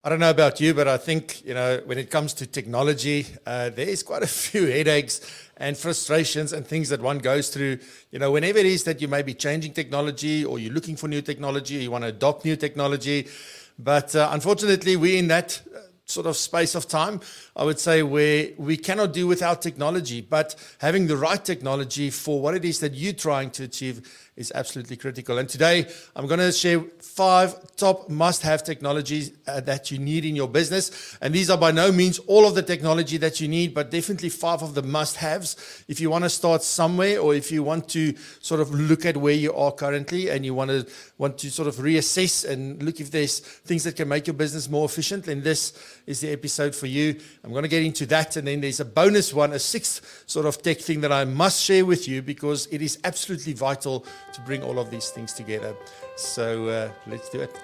I don't know about you, but I think, when it comes to technology, there is quite a few headaches and frustrations and things that one goes through. Whenever it is that you may be changing technology or you're looking for new technology, or you want to adopt new technology. But unfortunately, we're in that sort of space of time, I would say, where we cannot do without technology. But having the right technology for what it is that you're trying to achieve is absolutely critical. And today, I'm going to share 5 top must-have technologies that you need in your business. And these are by no means all of the technology that you need, but definitely 5 of the must-haves. If you want to start somewhere, or if you want to sort of look at where you are currently and you want to sort of reassess and look if there's things that can make your business more efficient, then this is the episode for you. I'm going to get into that. And then there's a bonus one, a 6th sort of tech thing that I must share with you, because it is absolutely vital to bring all of these things together. So let's do it.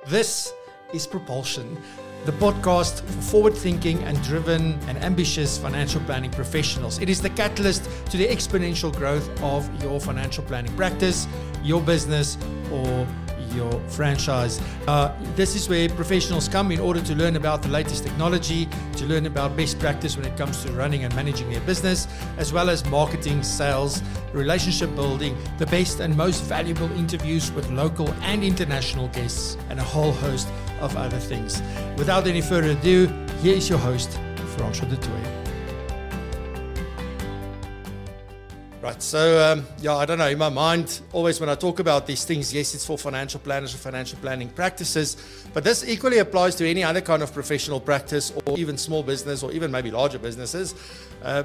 This is Propulsion, the podcast for forward-thinking and driven and ambitious financial planning professionals. It is the catalyst to the exponential growth of your financial planning practice, your business, or your franchise. This is where professionals come in order to learn about the latest technology, to learn about best practice when it comes to running and managing their business, as well as marketing, sales, relationship building, the best and most valuable interviews with local and international guests, and a whole host of other things. Without any further ado, here is your host, Francois du Toit. Right, so I don't know, in my mind, always when I talk about these things, yes, it's for financial planners or financial planning practices, but this equally applies to any other kind of professional practice, or even small business, or even maybe larger businesses,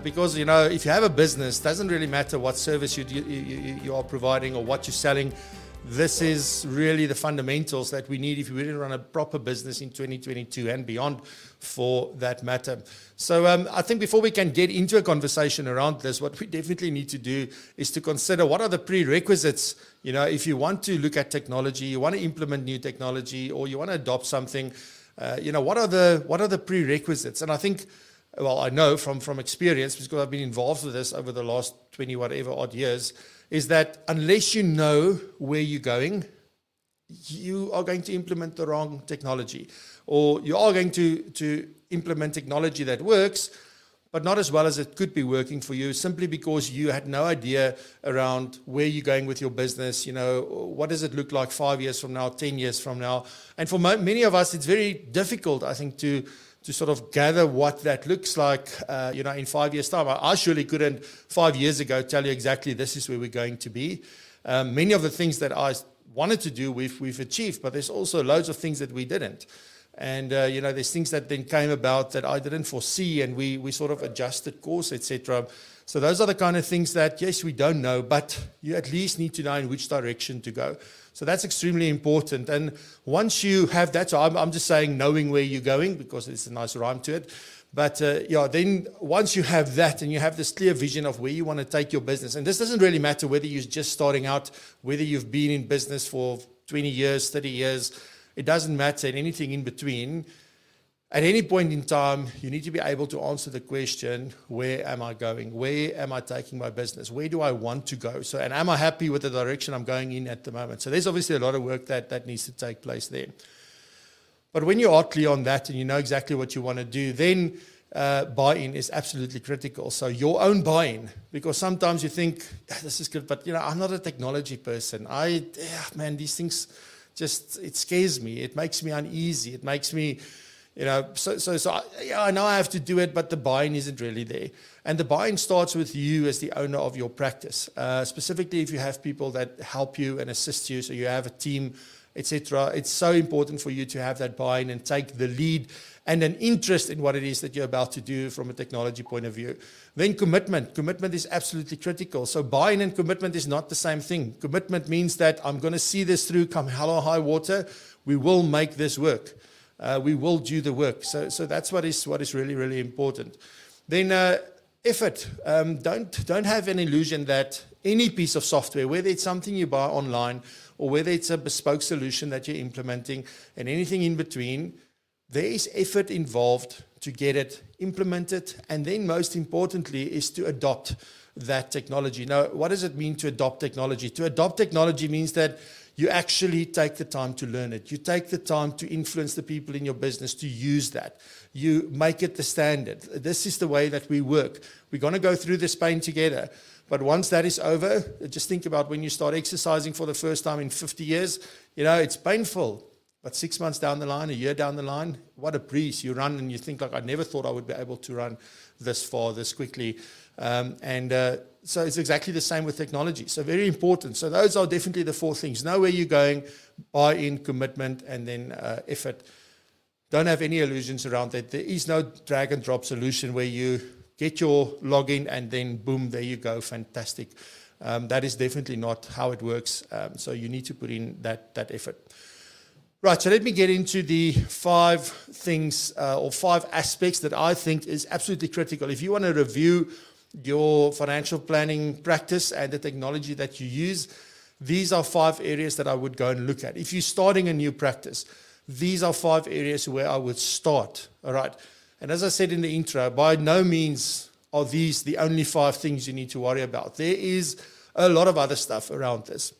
because, if you have a business, it doesn't really matter what service you are providing or what you're selling. This is really the fundamentals that we need if you really run a proper business in 2022 and beyond, for that matter. So I think before we can get into a conversation around this, what we definitely need to do is to consider what are the prerequisites. If you want to look at technology, you want to implement new technology, or you want to adopt something, what are the prerequisites? And I think, I know from experience, because I've been involved with this over the last 20 whatever odd years, is that unless you know where you're going, you are going to implement the wrong technology, or you are going to implement technology that works, but not as well as it could be working for you, simply because you had no idea around where you're going with your business. What does it look like 5 years from now, 10 years from now? And for many of us, it's very difficult, I think, to sort of gather what that looks like, in 5 years' time. I surely couldn't 5 years ago tell you exactly this is where we're going to be. Many of the things that I wanted to do, we've achieved, but there's also loads of things that we didn't. And, there's things that then came about that I didn't foresee, and we sort of adjusted course, etc. So those are the kind of things that, yes, we don't know, but you at least need to know in which direction to go. So that's extremely important. And once you have that, so I'm just saying knowing where you're going, because it's a nice rhyme to it. But then once you have that and you have this clear vision of where you want to take your business, and this doesn't really matter whether you're just starting out, whether you've been in business for 20 years, 30 years, it doesn't matter, and anything in between. At any point in time, you need to be able to answer the question, where am I going? Where am I taking my business? Where do I want to go? And am I happy with the direction I'm going in at the moment? So there's obviously a lot of work that needs to take place there. But when you are clear on that and you know exactly what you want to do, then buy-in is absolutely critical. So your own buy-in, because sometimes you think, this is good, but I'm not a technology person. These things it scares me. It makes me uneasy. It makes me... I know I have to do it, but the buy-in isn't really there. And the buy-in starts with you as the owner of your practice. Specifically, if you have people that help you and assist you, so you have a team, etc. It's so important for you to have that buy-in and take the lead and an interest in what it is that you're about to do from a technology point of view. Then commitment. Commitment is absolutely critical. So buy-in and commitment is not the same thing. Commitment means that I'm going to see this through, come hell or high water. We will make this work. We will do the work. So that's what is really, really important. Then effort. Don't have an illusion that any piece of software, whether it's something you buy online or whether it's a bespoke solution that you're implementing and anything in between, there is effort involved to get it implemented. And then most importantly is to adopt that technology. Now, what does it mean to adopt technology? To adopt technology means that you actually take the time to learn it. You take the time to influence the people in your business to use that. You make it the standard. This is the way that we work. We're going to go through this pain together. But once that is over, just think about when you start exercising for the first time in 50 years, it's painful. But 6 months down the line, a year down the line, what a breeze. You run and you think, like, I never thought I would be able to run this far, this quickly. So it's exactly the same with technology. So very important. So those are definitely the 4 things. Know where you're going, buy-in, commitment, and then effort. Don't have any illusions around that. There is no drag and drop solution where you get your login and then boom, there you go, fantastic. That is definitely not how it works. So you need to put in that effort. Right, so let me get into the 5 things or 5 aspects that I think is absolutely critical. If you want to review your financial planning practice and the technology that you use, these are 5 areas that I would go and look at. If you're starting a new practice, these are 5 areas where I would start. All right. And as I said in the intro, by no means are these the only 5 things you need to worry about. There is a lot of other stuff around this.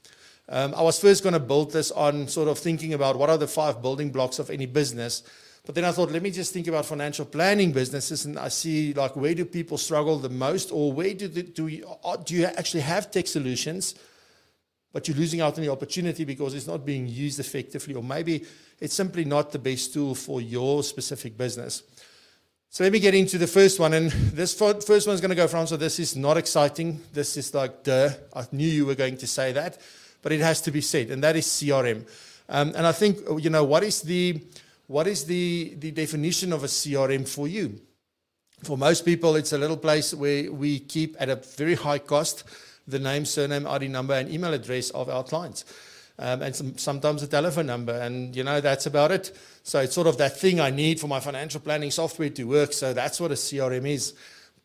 I was first going to build this on sort of thinking about what are the 5 building blocks of any business. But then I thought, let me just think about financial planning businesses, and I see, like, where do people struggle the most, or where do you actually have tech solutions, but you're losing out on the opportunity because it's not being used effectively, or maybe it's simply not the best tool for your specific business. So let me get into the first one, and this first one is going to go from, so this is not exciting. This is like, I knew you were going to say that, but it has to be said, and that is CRM. And I think, what is the definition of a CRM for you? For most people, it's a little place where we keep at a very high cost the name, surname, ID number, and email address of our clients. And sometimes a telephone number, and that's about it. So it's sort of that thing I need for my financial planning software to work. So that's what a CRM is.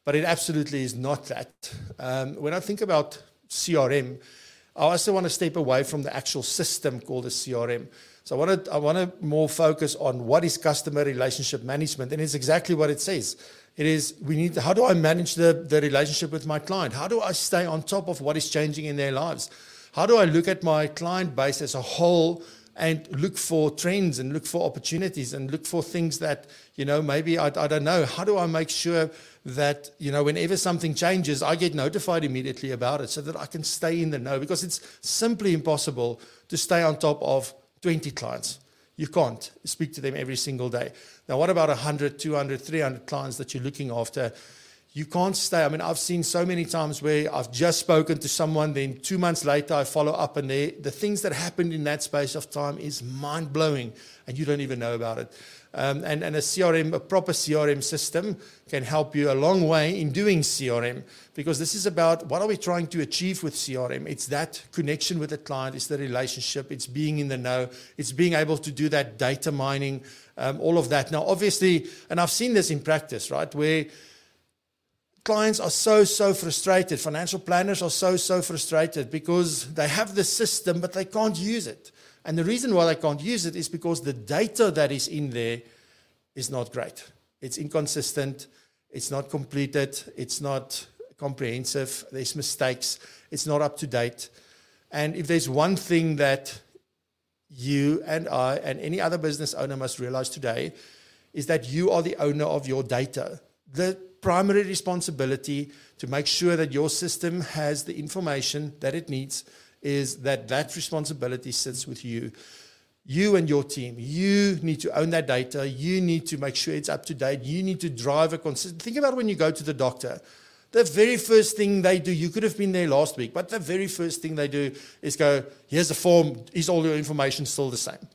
But it absolutely is not that. When I think about CRM, I also want to step away from the actual system called a CRM. So I want to more focus on what is customer relationship management, and it's exactly what it says. It is, how do I manage the relationship with my client? How do I stay on top of what is changing in their lives? How do I look at my client base as a whole and look for trends and look for opportunities and look for things that, maybe I don't know. How do I make sure that, whenever something changes, I get notified immediately about it so that I can stay in the know? Because it's simply impossible to stay on top of 20 clients. You can't speak to them every single day. Now, what about 100, 200, 300 clients that you're looking after? You can't stay. I mean, I've seen so many times where I've just spoken to someone, then 2 months later I follow up, and the things that happened in that space of time is mind-blowing, and you don't even know about it. And a CRM, a proper CRM system can help you a long way in doing CRM, because this is about what are we trying to achieve with CRM. It's that connection with the client, it's the relationship, it's being in the know, it's being able to do that data mining, all of that. Now, obviously, and I've seen this in practice, right, where clients are so frustrated. Financial planners are so frustrated because they have the system, but they can't use it. And the reason why they can't use it is because the data that is in there is not great. It's inconsistent. It's not completed. It's not comprehensive. There's mistakes. It's not up to date. And if there's one thing that you and I and any other business owner must realize today, is that you are the owner of your data. The primary responsibility to make sure that your system has the information that it needs is that responsibility sits with you. You and your team. You need to own that data. You need to make sure it's up to date. You need to drive a consistent. Think about when you go to the doctor. The very first thing they do, you could have been there last week, but the very first thing they do is go, here's a form. Is all your information still the same?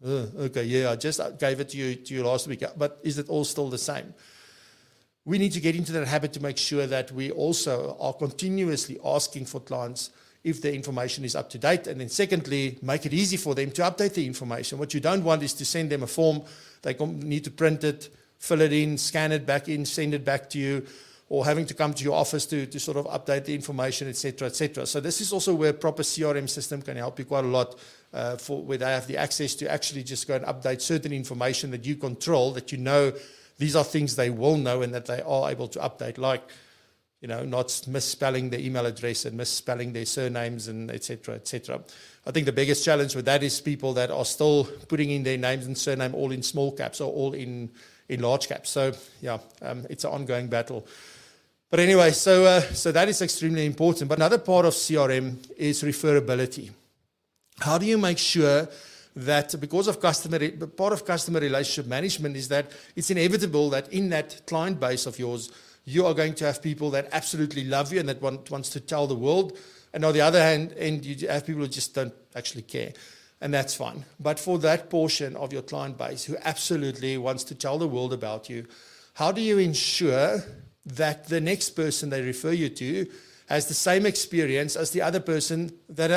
Okay, yeah, I just gave it to you last week, but is it all still the same? We need to get into that habit to make sure that we also are continuously asking for clients if their information is up to date. And then secondly, make it easy for them to update the information. What you don't want is to send them a form. They need to print it, fill it in, scan it back in, send it back to you, or having to come to your office to sort of update the information, etc., etc. So this is also where a proper CRM system can help you quite a lot, where they have the access to actually just go and update certain information that you control, that you know these are things they will know and that they are able to update, like not misspelling the email address and misspelling their surnames and et cetera, et cetera. I think the biggest challenge with that is people that are still putting in their names and surname all in small caps or all in large caps. So yeah, it's an ongoing battle. But anyway, so that is extremely important. But another part of CRM is referability. How do you make sure that, because of part of customer relationship management is that it's inevitable that in that client base of yours, you are going to have people that absolutely love you and that wants to tell the world. And on the other hand, you have people who just don't actually care. And that's fine. But for that portion of your client base who absolutely wants to tell the world about you, how do you ensure that the next person they refer you to has the same experience as the other person that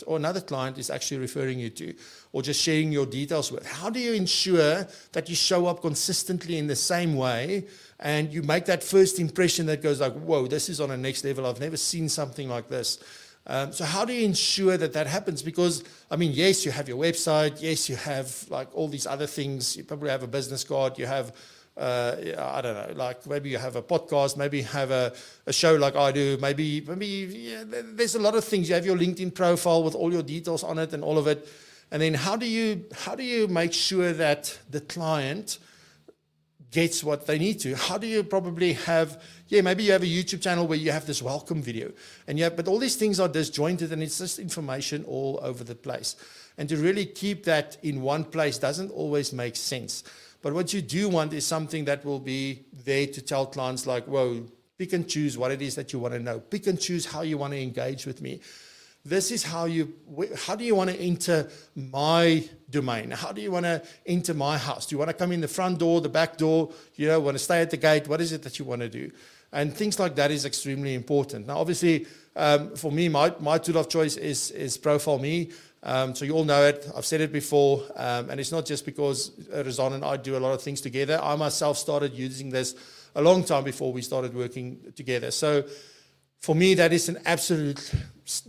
another client is actually referring you to or just sharing your details with? How do you ensure that you show up consistently in the same way and you make that first impression that goes like, whoa, this is on a next level. I've never seen something like this. So how do you ensure that happens? Because, yes, you have your website. Yes, you have like all these other things. You probably have a business card. You have I don't know, like maybe you have a podcast, maybe you have a show like I do, maybe there's a lot of things. You have your LinkedIn profile with all your details on it and all of it. And then how do you make sure that the client gets what they need to? How do you probably have, maybe you have a YouTube channel where you have this welcome video but all these things are disjointed and it's just information all over the place. And to really keep that in one place doesn't always make sense. But what you do want is something that will be there to tell clients like, whoa, pick and choose what it is that you want to know. Pick and choose how you want to engage with me. This is how do you want to enter my domain? How do you want to enter my house? Do you want to come in the front door, the back door? Want to stay at the gate? What is it that you want to do? And things like that is extremely important. Now, obviously, for me, my tool of choice is Profile Me. So you all know it. I've said it before. And it's not just because Razan and I do a lot of things together. I myself started using this a long time before we started working together. So for me, that is an absolute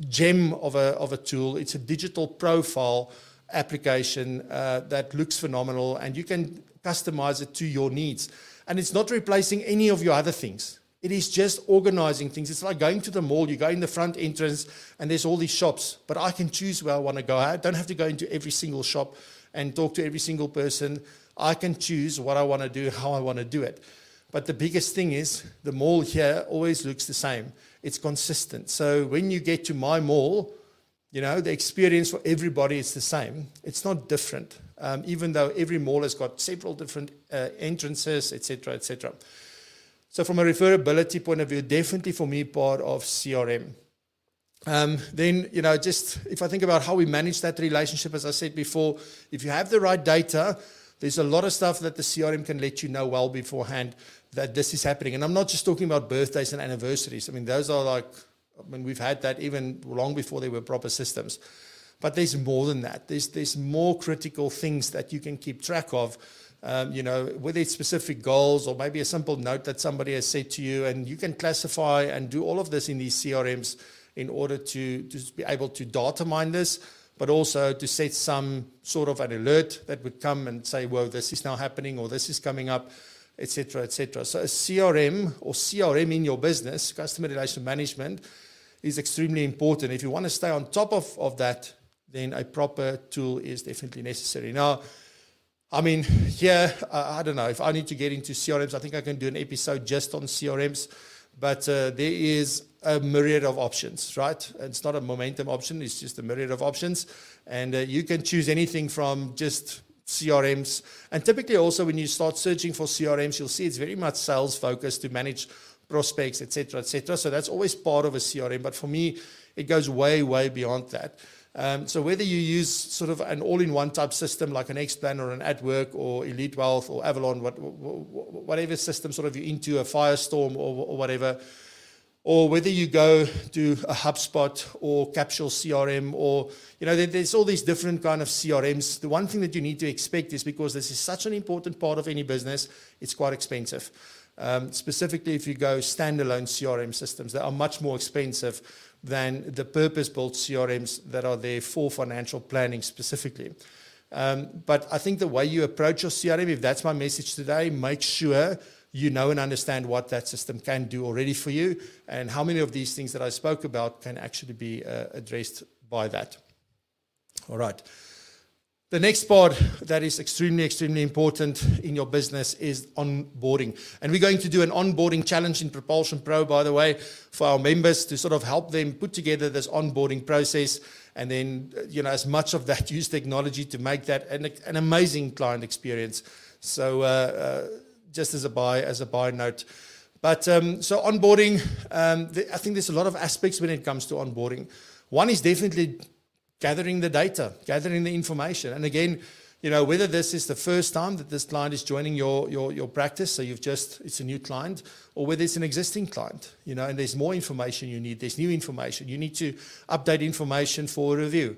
gem of a tool. It's a digital profile application that looks phenomenal, and you can customize it to your needs. And it's not replacing any of your other things. It is just organizing things. It's like going to the mall. You go in the front entrance and there's all these shops, but I can choose where I want to go. I don't have to go into every single shop and talk to every single person. I can choose what I want to do, how I want to do it. But the biggest thing is the mall here always looks the same. It's consistent. So when you get to my mall, the experience for everybody is the same. It's not different, even though every mall has got several different entrances, etc., etc. So from a referability point of view, definitely for me, part of CRM. Then, just if I think about how we manage that relationship, as I said before, if you have the right data, there's a lot of stuff that the CRM can let you know well beforehand that this is happening. And I'm not just talking about birthdays and anniversaries. Those are we've had that even long before there were proper systems. But there's more than that. There's more critical things that you can keep track of. Whether it's specific goals or maybe a simple note that somebody has said to you, and you can classify and do all of this in these CRMs in order to be able to data mine this, but also to set some sort of an alert that would come and say, well, this is now happening or this is coming up, etc., etc. So a CRM or CRM in your business, customer relationship management, is extremely important. If you want to stay on top of that, then a proper tool is definitely necessary. Now, I don't know if I need to get into CRMs. I think I can do an episode just on CRMs, but there is a myriad of options, right? It's not a momentum option. It's just a myriad of options. And you can choose anything from just CRMs. And typically also when you start searching for CRMs, you'll see it's very much sales focused to manage prospects, etc., etc. So that's always part of a CRM. But for me, it goes way, way beyond that. So whether you use sort of an all-in-one type system like an Xplan or an AdWork or Elite Wealth or Avalon, whatever system sort of you're into, a Firestorm or whatever, or whether you go to a HubSpot or Capsule CRM or, there's all these different kind of CRMs. The one thing that you need to expect is because this is such an important part of any business, it's quite expensive. Specifically, if you go standalone CRM systems, they are much more expensive than the purpose-built CRMs that are there for financial planning specifically. But I think the way you approach your CRM, if that's my message today, make sure you know and understand what that system can do already for you, and how many of these things that I spoke about can actually be addressed by that. All right. The next part that is extremely, extremely important in your business is onboarding. And we're going to do an onboarding challenge in Propulsion Pro, by the way, for our members to sort of help them put together this onboarding process. And then, as much of that, use technology to make that an amazing client experience. So just as a buy note. But so onboarding, I think there's a lot of aspects when it comes to onboarding. One is definitely gathering the data, gathering the information. And again, whether this is the first time that this client is joining your practice, so it's a new client, or whether it's an existing client, and there's more information you need, there's new information, you need to update information for review.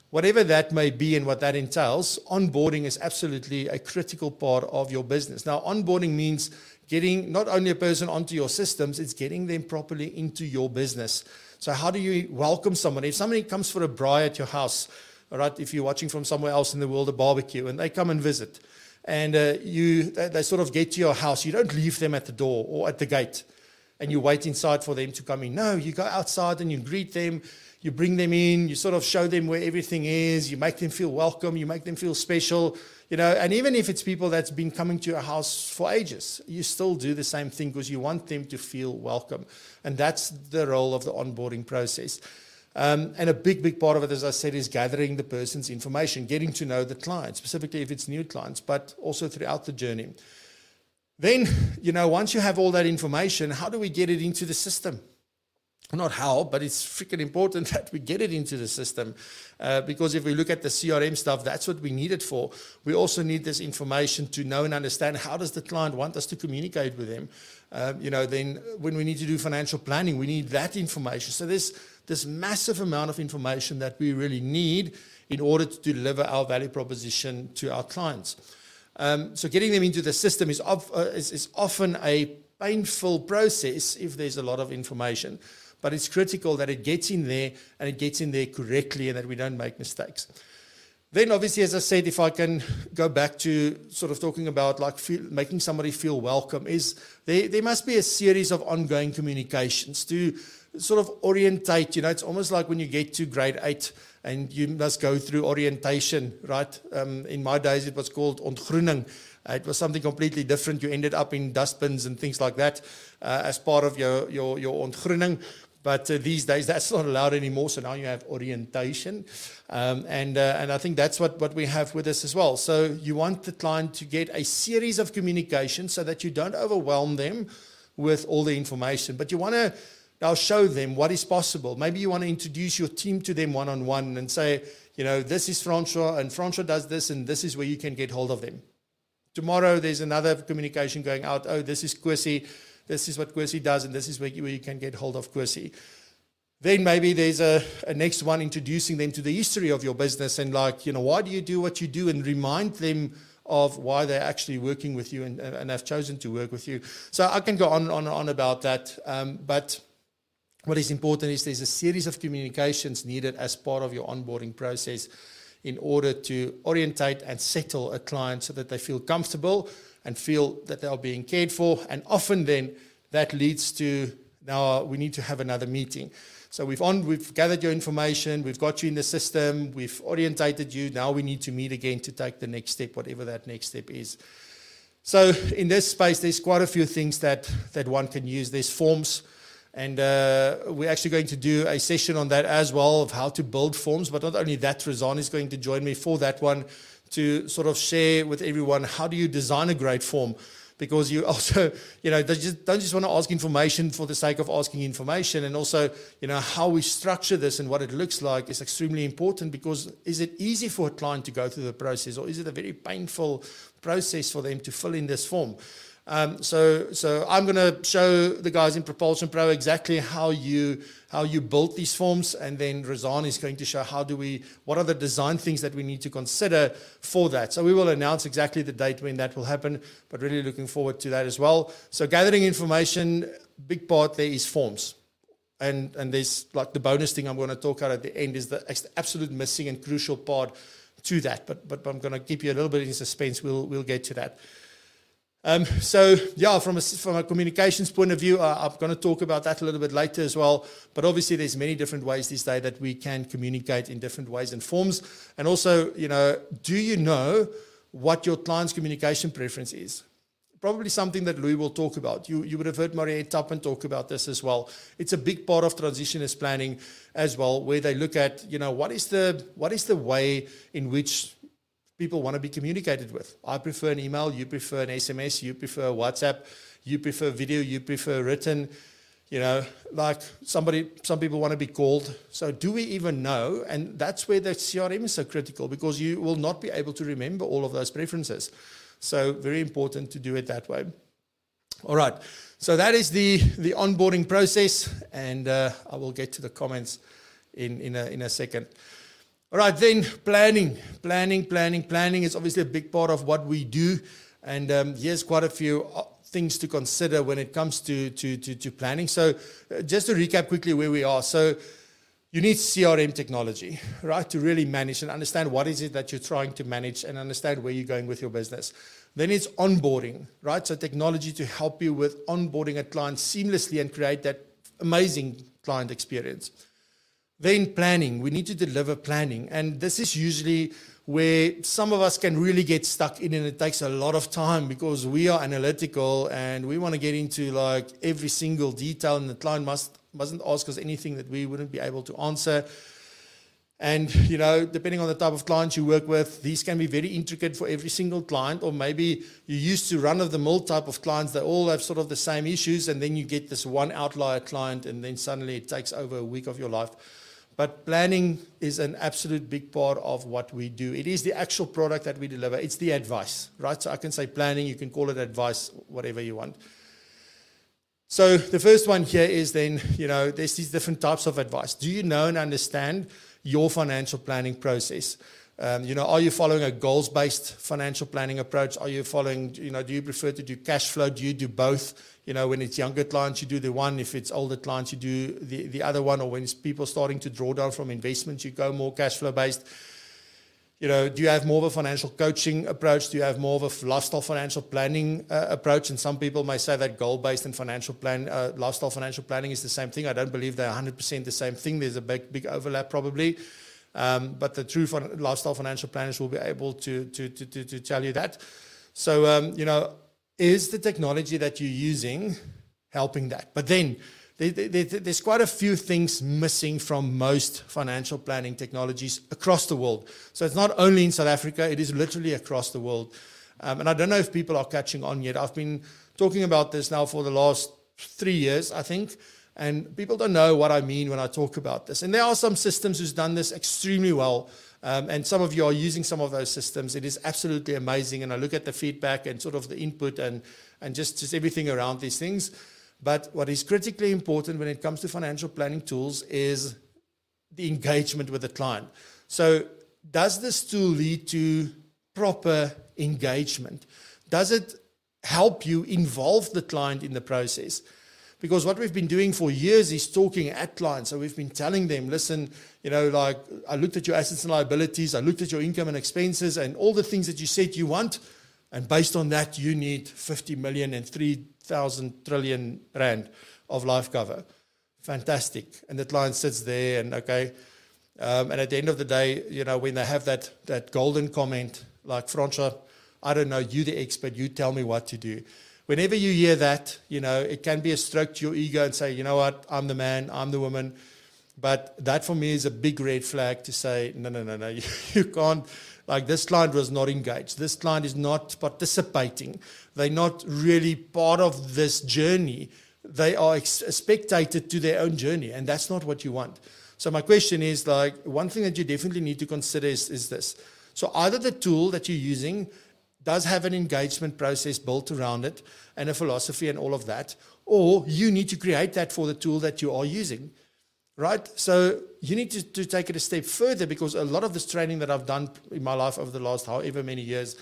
Whatever that may be and what that entails, onboarding is absolutely a critical part of your business. Now, onboarding means getting not only a person onto your systems, it's getting them properly into your business. So how do you welcome someone? If somebody comes for a braai at your house, all right, if you're watching from somewhere else in the world, a barbecue, and they come and visit, and they sort of get to your house, you don't leave them at the door or at the gate, and you wait inside for them to come in. No, you go outside and you greet them, you bring them in, you sort of show them where everything is, you make them feel welcome, you make them feel special, and even if it's people that's been coming to your house for ages, you still do the same thing because you want them to feel welcome. And that's the role of the onboarding process. And a big, big part of it, as I said, is gathering the person's information, getting to know the client, specifically if it's new clients, but also throughout the journey. Then, once you have all that information, how do we get it into the system? Not how, but it's freaking important that we get it into the system. Because if we look at the CRM stuff, that's what we need it for. We also need this information to know and understand how does the client want us to communicate with them. Then when we need to do financial planning, we need that information. So there's this massive amount of information that we really need in order to deliver our value proposition to our clients. So getting them into the system is often a painful process if there's a lot of information. But it's critical that it gets in there and it gets in there correctly and that we don't make mistakes. Then obviously, as I said, if I can go back to sort of talking about making somebody feel welcome, is there must be a series of ongoing communications to sort of orientate. It's almost like when you get to grade 8 and you must go through orientation, right? In my days, it was called ontgroening. It was something completely different. You ended up in dustbins and things like that as part of your ontgroening. But these days, that's not allowed anymore. So now you have orientation. And I think that's what we have with us as well. So you want the client to get a series of communications so that you don't overwhelm them with all the information. But you want to now show them what is possible. Maybe you want to introduce your team to them one-on-one and say, this is Francois, and Francois does this, and this is where you can get hold of them. Tomorrow, there's another communication going out. Oh, this is Kwesi. This is what Kwesi does, and this is where you can get hold of Kwesi. Then maybe there's a next one introducing them to the history of your business and why do you do what you do, and remind them of why they're actually working with you and have chosen to work with you. So I can go on and on about that. But what is important is there's a series of communications needed as part of your onboarding process in order to orientate and settle a client so that they feel comfortable and feel that they are being cared for. And often then that leads to, now we need to have another meeting. So we've gathered your information, we've got you in the system, we've orientated you, now we need to meet again to take the next step, whatever that next step is. So in this space, there's quite a few things that one can use. There's forms, and we're actually going to do a session on that as well, of how to build forms. But not only that, Razan is going to join me for that one to sort of share with everyone how do you design a great form. Because you also, don't just want to ask information for the sake of asking information. And also, how we structure this and what it looks like is extremely important, because is it easy for a client to go through the process, or is it a very painful process for them to fill in this form? So I'm going to show the guys in Propulsion Pro exactly how you build these forms, and then Razan is going to show what are the design things that we need to consider for that. So we will announce exactly the date when that will happen, but really looking forward to that as well. So gathering information, big part there is forms. And there's like the bonus thing I'm going to talk about at the end is the absolute missing and crucial part to that. But I'm going to keep you a little bit in suspense. We'll get to that. So yeah, from a communications point of view, I'm going to talk about that a little bit later as well. But obviously, there's many different ways these days that we can communicate in different ways and forms. And also, do you know what your client's communication preference is? Probably something that Louis will talk about. You would have heard Mariette Tappen talk about this as well. It's a big part of transitionist planning as well, where they look at, what is the way in which people want to be communicated with. I prefer an email, you prefer an SMS, you prefer WhatsApp, you prefer video, you prefer written. Like some people want to be called. So do we even know? And that's where the CRM is so critical, because you will not be able to remember all of those preferences. So very important to do it that way. All right. So that is the onboarding process, and I will get to the comments in a second. All right, then planning. Planning is obviously a big part of what we do, and here's quite a few things to consider when it comes to planning. So just to recap quickly where we are. So you need CRM technology, right, to really manage and understand what is it that you're trying to manage and understand where you're going with your business. Then it's onboarding, right? So technology to help you with onboarding a client seamlessly and create that amazing client experience. Then planning. We need to deliver planning. And this is usually where some of us can really get stuck in, and it takes a lot of time because we are analytical and we want to get into like every single detail, and the client mustn't ask us anything that we wouldn't be able to answer. And, depending on the type of clients you work with, these can be very intricate for every single client, or maybe you're used to run-of-the-mill type of clients that all have sort of the same issues, and then you get this one outlier client, and then suddenly it takes over a week of your life. But planning is an absolute big part of what we do. It is the actual product that we deliver. It's the advice, right? So I can say planning, you can call it advice, whatever you want. So the first one here is then, there's these different types of advice. Do you know and understand your financial planning process? Are you following a goals-based financial planning approach? Are you following, do you prefer to do cash flow? Do you do both? When it's younger clients, you do the one. If it's older clients, you do the other one. Or when it's people starting to draw down from investments, you go more cash flow based. Do you have more of a financial coaching approach? Do you have more of a lifestyle financial planning approach? And some people may say that goal-based and lifestyle financial planning is the same thing. I don't believe they're 100% the same thing. There's a big overlap probably. But the true lifestyle financial planners will be able to tell you that. So, is the technology that you're using helping that? But then there's quite a few things missing from most financial planning technologies across the world. So it's not only in South Africa, it is literally across the world. And I don't know if people are catching on yet. I've been talking about this now for the last 3 years, I think. And people don't know what I mean when I talk about this. And there are some systems who's done this extremely well. And some of you are using some of those systems. It is absolutely amazing. And I look at the feedback and sort of the input and just everything around these things. But what is critically important when it comes to financial planning tools is the engagement with the client. So does this tool lead to proper engagement? Does it help you involve the client in the process? Because what we've been doing for years is talking at clients. So we've been telling them, listen, like I looked at your assets and liabilities, I looked at your income and expenses and all the things that you said you want. And based on that, you need 50 million and 3,000 trillion rand of life cover. Fantastic. And the client sits there and okay. And at the end of the day, when they have that golden comment, like, Francois, I don't know, you the expert, you tell me what to do. Whenever you hear that, it can be a stroke to your ego and say, you know what, I'm the man, I'm the woman. But that for me is a big red flag to say, no, you can't. Like, this client was not engaged. This client is not participating. They're not really part of this journey. They are a spectator to their own journey, and that's not what you want. So my question is, like, one thing that you definitely need to consider is this. So either the tool that you're using does have an engagement process built around it and a philosophy and all of that, or you need to create that for the tool that you are using, right? So you need to take it a step further, because a lot of this training that I've done in my life over the last however many years,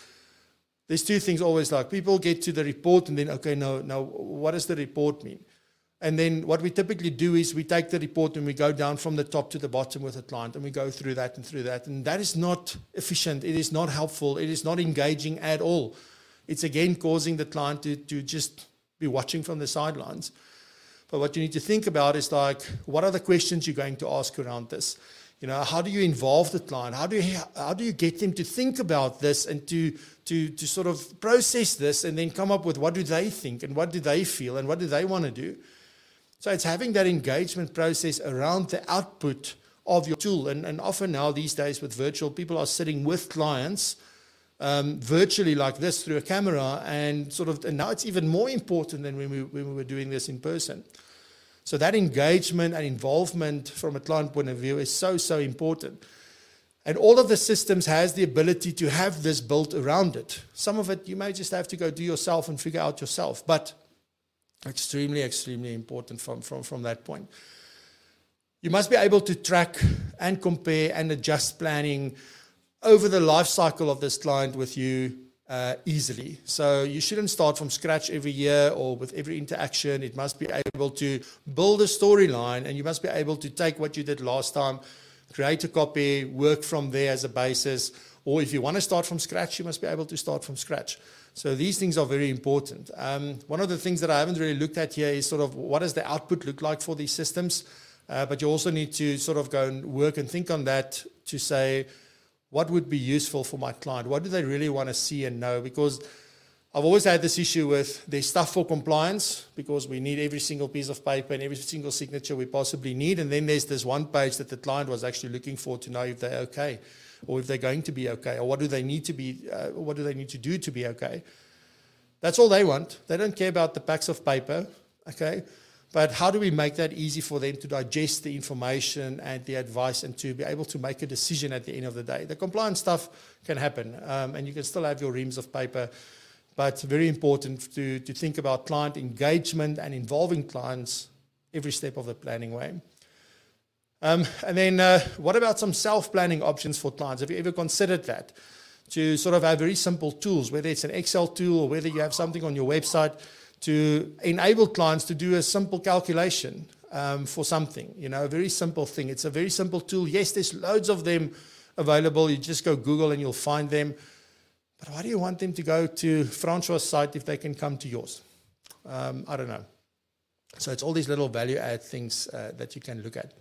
there's two things always, like, people get to the report and then, okay, no, what does the report mean? And then what we typically do is we take the report and we go down from the top to the bottom with a client, and we go through that. And that is not efficient. It is not helpful. It is not engaging at all. it's again causing the client to just be watching from the sidelines. But what you need to think about is like, what are the questions you're going to ask around this? You know, how do you involve the client? How do you get them to think about this and to sort of process this and then come up with what do they think and what do they feel and what do they want to do? So it's having that engagement process around the output of your tool. And often now these days with virtual, people are sitting with clients virtually like this through a camera, and now it's even more important than when we were doing this in person. So that engagement and involvement from a client point of view is so important. And all of the systems has the ability to have this built around it. Some of it you may just have to go do yourself and figure out yourself, but extremely important from that point. You must be able to track and compare and adjust planning over the life cycle of this client with you easily. So you shouldn't start from scratch every year or with every interaction. It must be able to build a storyline, and you must be able to take what you did last time, create a copy, work from there as a basis. Or if you want to start from scratch, you must be able to start from scratch. So these things are very important. One of the things that I haven't really looked at here is sort of what does the output look like for these systems? But you also need to sort of go and work and think on that to say, what would be useful for my client? What do they really want to see and know? Because I've always had this issue with there's stuff for compliance, because we need every single piece of paper and every single signature we possibly need. And then there's this one page that the client was actually looking for to know if they're okay, or if they're going to be okay, or what do they need to be, what do they need to do to be okay? That's all they want. They don't care about the packs of paper, okay? But how do we make that easy for them to digest the information and the advice and to be able to make a decision at the end of the day? The compliance stuff can happen, and you can still have your reams of paper, but it's very important to think about client engagement and involving clients every step of the planning way. And then what about some self-planning options for clients? Have you ever considered that? To sort of have very simple tools, whether it's an Excel tool or whether you have something on your website, to enable clients to do a simple calculation for something, you know, a very simple thing. It's a very simple tool. Yes, there's loads of them available. You just go Google and you'll find them. But why do you want them to go to Francois' site if they can come to yours? I don't know. So it's all these little value add things that you can look at.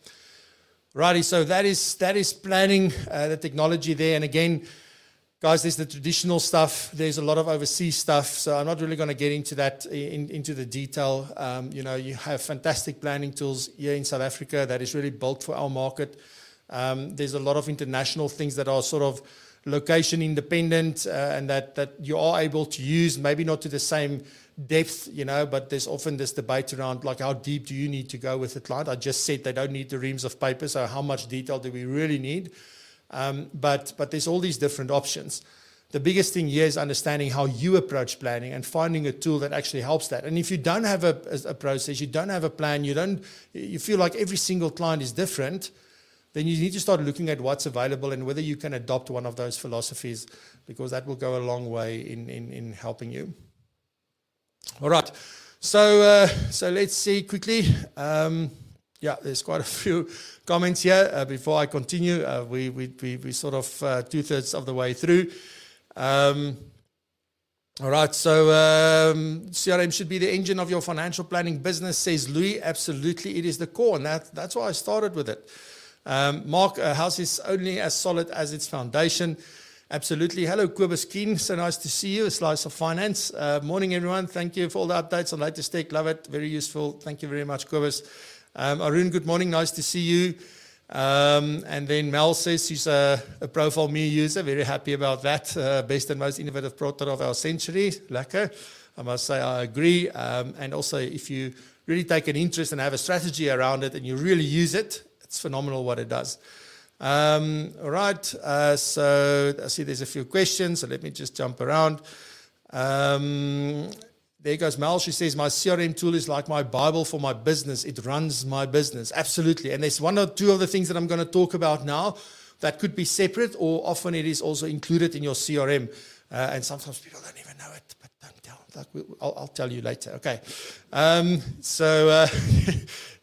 Righty, so that is planning the technology there. And again, guys, there's the traditional stuff. There's a lot of overseas stuff. So I'm not really going to get into that, into the detail. You know, you have fantastic planning tools here in South Africa that is really built for our market. There's a lot of international things that are sort of location independent and that you are able to use, maybe not to the same depth, you know, but there's often this debate around like how deep do you need to go with the client? I just said they don't need the reams of paper, so how much detail do we really need? But there's all these different options. The biggest thing here is understanding how you approach planning and finding a tool that actually helps that. And if you don't have a process, you don't have a plan, you feel like every single client is different, then you need to start looking at what's available and whether you can adopt one of those philosophies, because that will go a long way in helping you. All right. So let's see quickly. Yeah, there's quite a few comments here. Before I continue, we sort of 2/3 of the way through. All right, so CRM should be the engine of your financial planning business, says Louis. Absolutely, it is the core, and that's why I started with it. Mark, a house is only as solid as its foundation. Absolutely. Hello, Kobus Keen. So nice to see you. A Slice of Finance. Morning, everyone. Thank you for all the updates on latest tech. Love it. Very useful. Thank you very much, Kobus. Arun, good morning. Nice to see you. And then Mel says she's a Profile Me user. Very happy about that. Best and most innovative product of our century. Lekker. I must say I agree. And also, if you really take an interest and have a strategy around it and you really use it, it's phenomenal what it does. All right. So I see there's a few questions. So let me just jump around. There goes Mel. She says, my CRM tool is like my Bible for my business. It runs my business. Absolutely. And there's one or two of the things that I'm going to talk about now that could be separate, or often it is also included in your CRM. And sometimes people don't even know it, but don't tell them. I'll tell you later. Okay.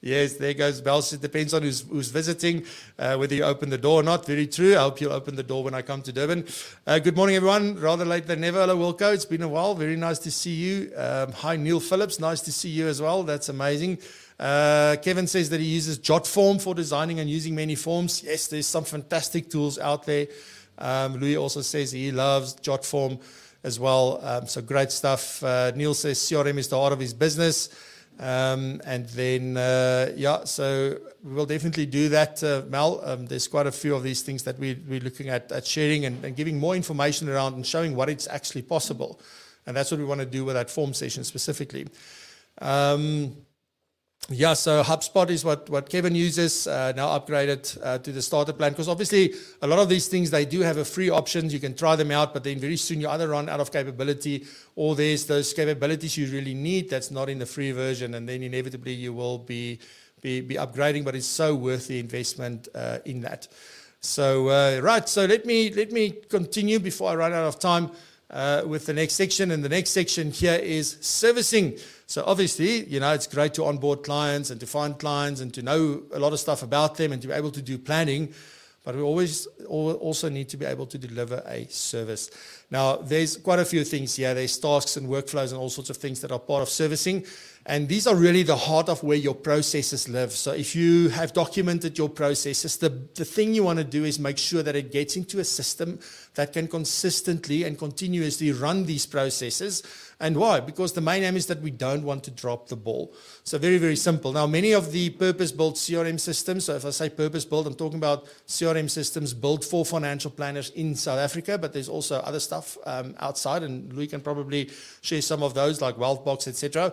Yes, there goes Bells. It depends on who's visiting, whether you open the door or not. Very true. I hope you'll open the door when I come to Durban. Good morning, everyone. Rather late than never. Hello, Wilco. It's been a while. Very nice to see you. Hi, Neil Phillips. Nice to see you as well. That's amazing. Kevin says that he uses Jotform for designing and using many forms. Yes, there's some fantastic tools out there. Louis also says he loves Jotform as well. So great stuff. Neil says CRM is the heart of his business. And then, so we will definitely do that, Mel. There's quite a few of these things that we're looking at sharing and giving more information around and showing what it's actually possible. And that's what we want to do with that form session specifically. So HubSpot is what Kevin uses, now upgraded to the starter plan, because obviously a lot of these things, they do have a free options. You can try them out, but then very soon you either run out of capability or there's those capabilities you really need that's not in the free version, and then inevitably you will be upgrading, but it's so worth the investment in that. So, right, so let me continue before I run out of time with the next section, and the next section here is servicing. So obviously, it's great to onboard clients and to find clients and to know a lot of stuff about them and to be able to do planning, but we also need to be able to deliver a service. Now, there's quite a few things here. There's tasks and workflows and all sorts of things that are part of servicing, and these are really the heart of where your processes live. So if you have documented your processes, the thing you want to do is make sure that it gets into a system that can consistently and continuously run these processes. And why? Because the main aim is that we don't want to drop the ball. So very, very simple. Now, many of the purpose-built CRM systems, so if I say purpose-built, I'm talking about CRM systems built for financial planners in South Africa, but there's also other stuff outside, and Louis can probably share some of those, like Wealthbox, etc.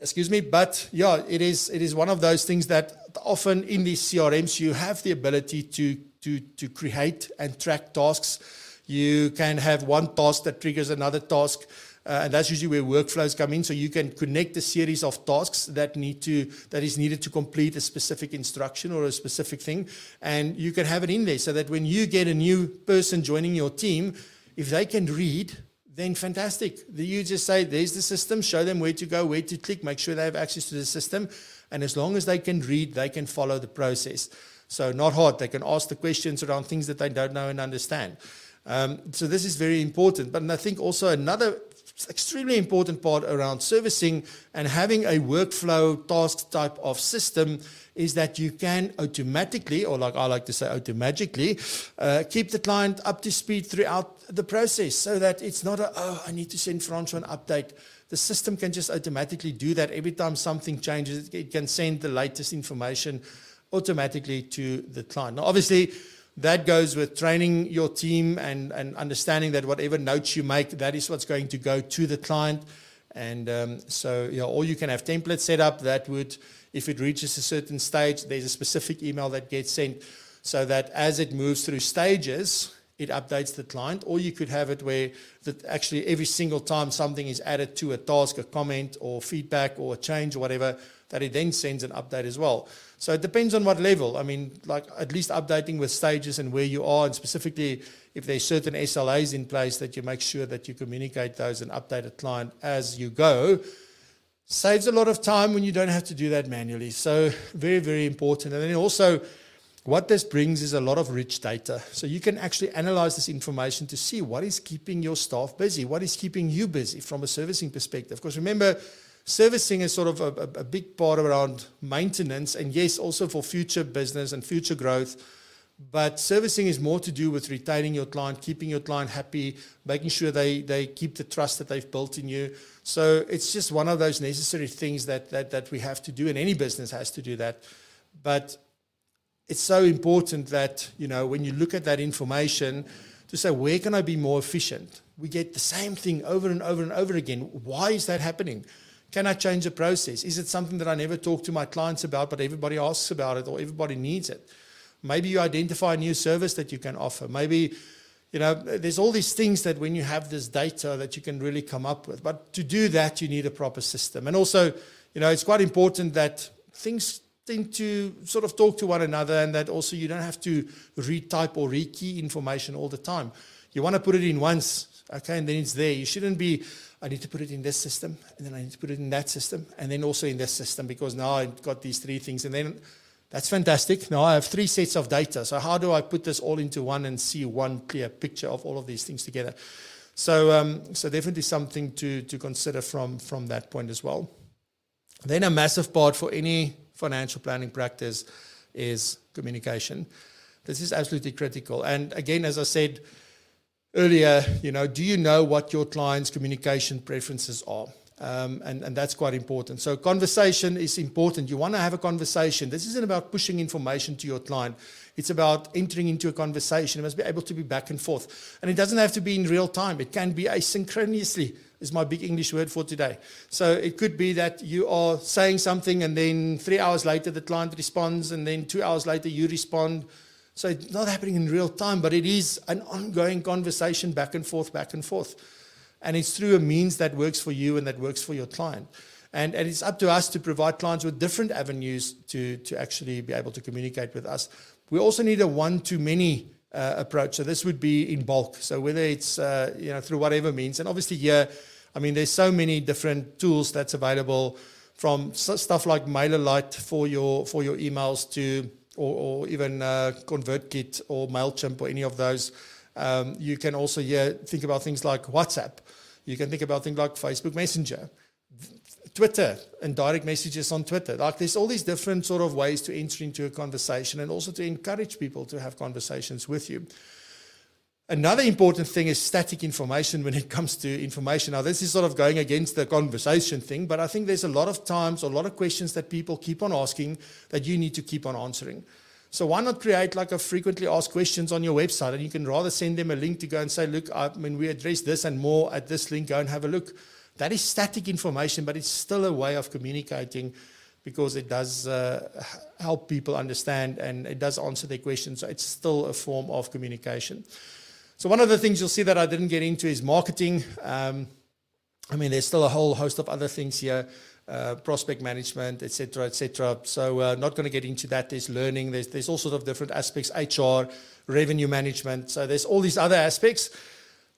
Excuse me, but yeah, it is one of those things that often in these CRMs, you have the ability to create and track tasks. You can have one task that triggers another task. And that's usually where workflows come in. So you can connect a series of tasks that is needed to complete a specific instruction or a specific thing. And you can have it in there so that when you get a new person joining your team, if they can read, then fantastic. You just say, there's the system, show them where to go, where to click, make sure they have access to the system. And as long as they can read, they can follow the process. So not hard. They can ask the questions around things that they don't know and understand. So this is very important. But I think also another extremely important part around servicing and having a workflow task type of system is that you can automatically, or like I like to say, automagically, keep the client up to speed throughout the process, so that it's not I need to send Francois an update. The system can just automatically do that. Every time something changes, it can send the latest information automatically to the client. Now, obviously, that goes with training your team and understanding that whatever notes you make, that is what's going to go to the client. And or you can have templates set up that would, if it reaches a certain stage, there's a specific email that gets sent so that as it moves through stages, it updates the client. Or you could have it where that actually every single time something is added to a task, a comment or feedback or a change or whatever, that it then sends an update as well. So it depends on what level. I mean, like at least updating with stages and where you are, and specifically if there's certain SLAs in place, that you make sure that you communicate those and update a client as you go. Saves a lot of time when you don't have to do that manually. So very, very important. And then also what this brings is a lot of rich data. So you can actually analyze this information to see what is keeping your staff busy, what is keeping you busy from a servicing perspective. Because remember, servicing is sort of a big part around maintenance, and yes, also for future business and future growth. But servicing is more to do with retaining your client, keeping your client happy, making sure they keep the trust that they've built in you. So it's just one of those necessary things that we have to do, and any business has to do that. But it's so important that, when you look at that information, to say, where can I be more efficient? We get the same thing over and over and over again. Why is that happening? Can I change the process? Is it something that I never talk to my clients about, but everybody asks about it or everybody needs it? Maybe you identify a new service that you can offer. Maybe, there's all these things that when you have this data that you can really come up with. But to do that, you need a proper system. And also, it's quite important that things tend to sort of talk to one another, and that also you don't have to retype or rekey information all the time. You want to put it in once, Okay, and then it's there. You shouldn't be, I need to put it in this system, and then I need to put it in that system, and then also in this system, because now I've got these 3 things, and then that's fantastic. Now I have 3 sets of data. So how do I put this all into one and see one clear picture of all of these things together? So, so definitely something to consider from that point as well. Then a massive part for any financial planning practice is communication. This is absolutely critical. And again, as I said earlier, do you know what your client's communication preferences are? And that's quite important. So conversation is important. You want to have a conversation. This isn't about pushing information to your client. It's about entering into a conversation. It must be able to be back and forth. And it doesn't have to be in real time. It can be asynchronously, is my big English word for today. So it could be that you are saying something and then 3 hours later the client responds, and then 2 hours later you respond. So it's not happening in real time, but it is an ongoing conversation back and forth, back and forth. And it's through a means that works for you and that works for your client. And it's up to us to provide clients with different avenues to actually be able to communicate with us. We also need a one-to-many approach. So this would be in bulk. So whether it's through whatever means. And obviously here, there's so many different tools that's available, from stuff like MailerLite for your emails to or even ConvertKit or MailChimp or any of those. You can also think about things like WhatsApp. You can think about things like Facebook Messenger, Twitter, and direct messages on Twitter. Like, there's all these different sort of ways to enter into a conversation and also to encourage people to have conversations with you. Another important thing is static information when it comes to information. Now, this is sort of going against the conversation thing, but I think there's a lot of times, a lot of questions that people keep on asking that you need to keep on answering. So why not create like a frequently asked questions on your website, and you can rather send them a link to go and say, look, we address this and more at this link, go and have a look. That is static information, but it's still a way of communicating, because it does help people understand and it does answer their questions. So it's still a form of communication. So one of the things you'll see that I didn't get into is marketing. There's still a whole host of other things here. Prospect management, etc., etc. So not going to get into that. There's learning. There's all sorts of different aspects. HR, revenue management. So there's all these other aspects.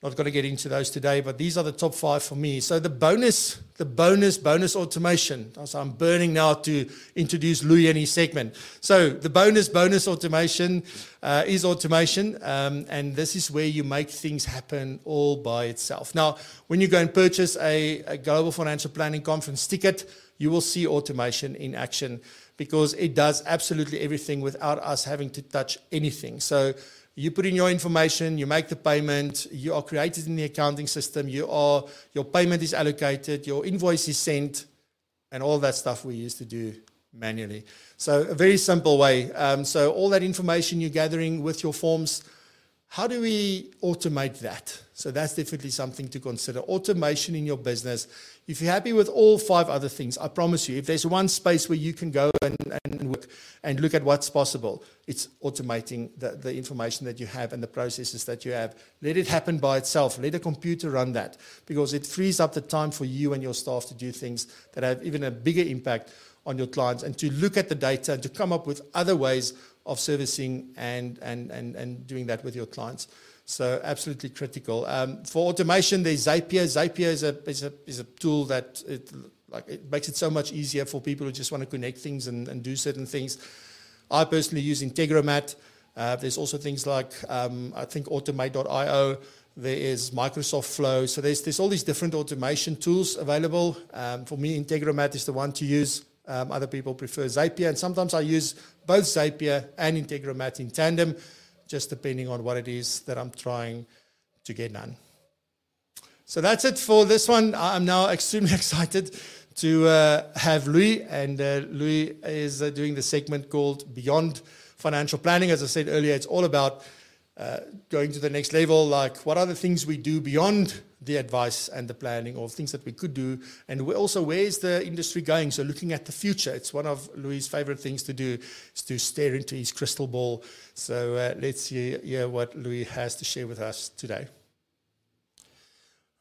Not going to get into those today, but these are the top 5 for me. So the bonus automation. So I'm burning now to introduce Louis and his segment. So the bonus automation is automation, and this is where you make things happen all by itself. Now, when you go and purchase a Global Financial Planning Conference ticket, you will see automation in action, because it does absolutely everything without us having to touch anything. So you put in your information, you make the payment, you are created in the accounting system, your payment is allocated, your invoice is sent, and all that stuff we used to do manually. So a very simple way. So all that information you're gathering with your forms, how do we automate that? So that's definitely something to consider. Automation in your business. If you're happy with all 5 other things, I promise you, if there's one space where you can go and work and look at what's possible, it's automating the information that you have and the processes that you have. Let it happen by itself. Let a computer run that, because it frees up the time for you and your staff to do things that have even a bigger impact on your clients, and to look at the data and to come up with other ways of servicing and doing that with your clients. So absolutely critical. For automation, there's Zapier. Zapier is a tool that it makes it so much easier for people who just want to connect things and do certain things. I personally use Integromat. There's also things like I think Automate.io. There is Microsoft Flow. So there's all these different automation tools available. For me, Integromat is the one to use. Other people prefer Zapier, and sometimes I use both Zapier and Integromat in tandem, just depending on what it is that I'm trying to get done. So that's it for this one. I'm now extremely excited to have Louis, and Louis is doing the segment called Beyond Financial Planning. As I said earlier, it's all about going to the next level, like what are the things we do beyond the advice and the planning, or things that we could do, and also where is the industry going. So looking at the future, it's one of Louis' favorite things to do, is to stare into his crystal ball. So let's hear what Louis has to share with us today.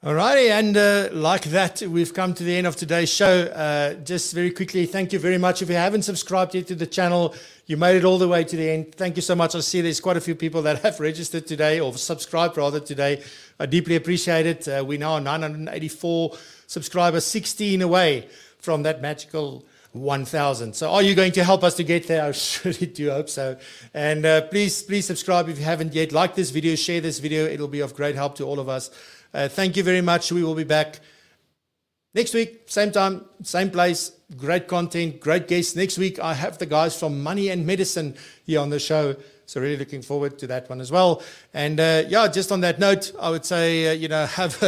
Alrighty, and like that, we've come to the end of today's show. Just very quickly, thank you very much. If you haven't subscribed yet to the channel, you made it all the way to the end. Thank you so much. I see there's quite a few people that have registered today, or subscribed rather today. I deeply appreciate it. We now are 984 subscribers, 16 away from that magical 1,000. So are you going to help us to get there? I surely do hope so. And please subscribe if you haven't yet. Like this video, share this video. It'll be of great help to all of us. Thank you very much. We will be back next week, same time, same place. Great content, great guests. Next week, I have the guys from Money and Medicine here on the show. So really looking forward to that one as well. And just on that note, I would say, have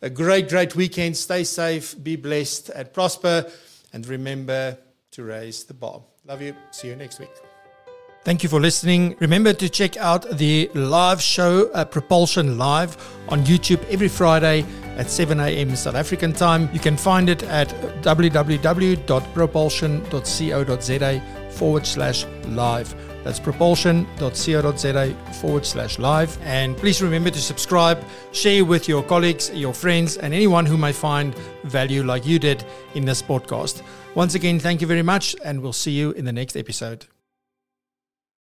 a great weekend. Stay safe, be blessed, and prosper. And remember to raise the bar. Love you. See you next week. Thank you for listening. Remember to check out the live show, Propulsion Live, on YouTube every Friday at 7 a.m. South African time. You can find it at www.propulsion.co.za/live. That's propulsion.co.za/live. And please remember to subscribe, share with your colleagues, your friends, and anyone who may find value like you did in this podcast. Once again, thank you very much, and we'll see you in the next episode.